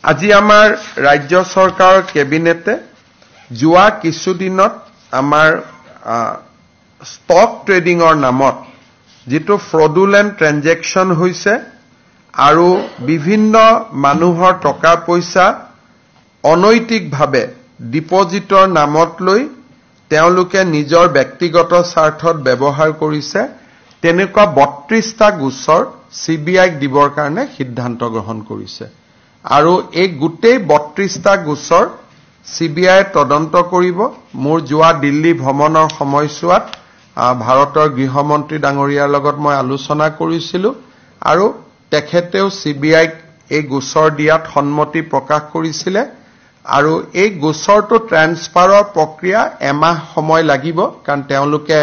আজি আমাৰ ৰাজ্য চৰকাৰৰ কেবিনেটে যোৱা কিছুদিনত আমাৰ ষ্টক ট্ৰেডিঙৰ নামত যিটো ফ্ৰডুলেণ্ট ট্ৰেনজেকশ্যন হৈছে আৰু বিভিন্ন মানুহৰ টকা পইচা অনৈতিকভাৱে ডিপজিটৰ নামত লৈ তেওঁলোকে নিজৰ ব্যক্তিগত স্বাৰ্থত ব্যৱহাৰ কৰিছে তেনেকুৱা ৩২টা গোচৰ CBIক দিবৰ কাৰণে সিদ্ধান্ত গ্ৰহণ কৰিছে আৰু এই গোটেই ৩২টা গোচৰ CBI তদন্ত কৰিব। মোৰ যোৱা দিল্লী ভ্ৰমণৰ সময়ছোৱাত ভাৰতৰ গৃহমন্ত্ৰী ডাঙৰীয়াৰ লগত মই আলোচনা কৰিছিলোঁ আৰু তেখেতেও CBIক এই গোচৰ দিয়াত সন্মতি প্ৰকাশ কৰিছিলে আৰু এই গোচৰটো ট্ৰান্সফাৰৰ প্ৰক্ৰিয়া এমাহ সময় লাগিব কাৰণ তেওঁলোকে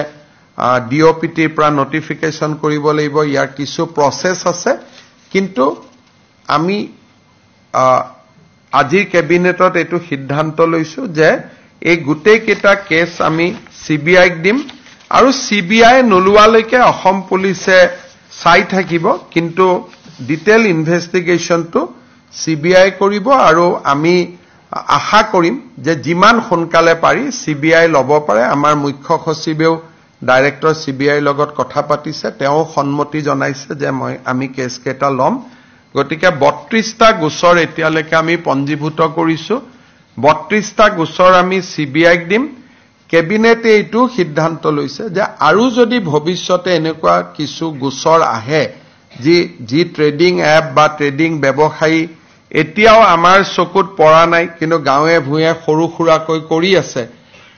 DOPTৰ পৰা নটিফিকেশ্যন কৰিব লাগিব ইয়াৰ কিছু প্ৰসেস আছে কিন্তু আমি আজিৰ কেবিনেটত এইটো সিদ্ধান্ত লৈছো যে এই গোটেই কেইটা কেছ আমি CBIক দিম আৰু CBI নলোৱালৈকে অসম পুলিচে চাই থাকিব কিন্তু ডিটেইল ইনভেষ্টিগেশ্যনটো CBI কৰিব আৰু আমি আশা কৰিম যে যিমান সোনকালে পাৰি CBI ল'ব পাৰে। আমাৰ মুখ্য সচিবেও ডাইৰেক্টৰ CBI লগত কথা পাতিছে তেওঁ সন্মতি জনাইছে যে আমি কেছ কেইটা ল'ম গতিকে ৩২টা গোচৰ এতিয়ালৈকে আমি পঞ্জীভূত কৰিছো ৩২টা গোচৰ আমি CBIক দিম। কেবিনেটে এইটো সিদ্ধান্ত লৈছে যে আৰু যদি ভৱিষ্যতে এনেকুৱা কিছু গোচৰ আহে যি ট্ৰেডিং এপ বা ট্ৰেডিং ব্যৱসায়ী এতিয়াও আমাৰ চকুত পৰা নাই কিন্তু গাঁৱে ভূঞে সৰু সুৰাকৈ কৰি আছে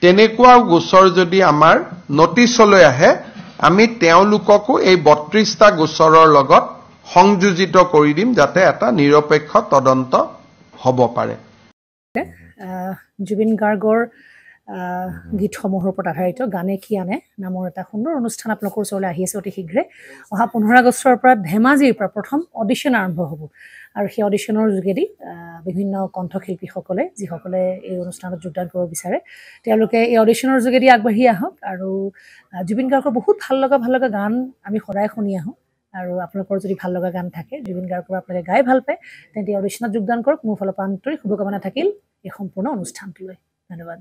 তেনেকুৱা গোচৰ যদি আমাৰ নটিছলৈ আহে আমি তেওঁলোককো এই ৩২টা গোচৰৰ লগত সংযোজিত কৰি দিম যাতে এটা নিৰপেক্ষ তদন্ত হ'ব পাৰে। জুবিন গাৰ্গৰ গীতসমূহৰ ওপৰত আধাৰিত গানে কি আনে নামৰ এটা সুন্দৰ অনুষ্ঠান আপোনালোকৰ ওচৰলৈ আহি আছে অতি শীঘ্ৰে। অহা 15 আগষ্টৰ পৰা ধেমাজিৰ পৰা প্ৰথম অডিশ্যন আৰম্ভ হ'ব আৰু সেই অডিশ্যনৰ যোগেদি বিভিন্ন কণ্ঠশিল্পীসকলে যিসকলে এই অনুষ্ঠানত যোগদান কৰিব বিচাৰে তেওঁলোকে এই অডিশ্যনৰ যোগেদি আগবাঢ়ি আহক আৰু জুবিন গাৰ্গৰ বহুত ভাল লগা গান আমি সদায় শুনি আহোঁ আৰু আপোনালোকৰ যদি ভাল লগা গান থাকে জুবিন গাৰ্গৰ আপোনালোকে গাই ভাল পায় তেন্তে অডিশ্যনত যোগদান কৰক। মোৰ ফালৰ পৰা আন্তৰিক শুভকামনা থাকিল এই সম্পূৰ্ণ অনুষ্ঠানটোলৈ। ধন্যবাদ।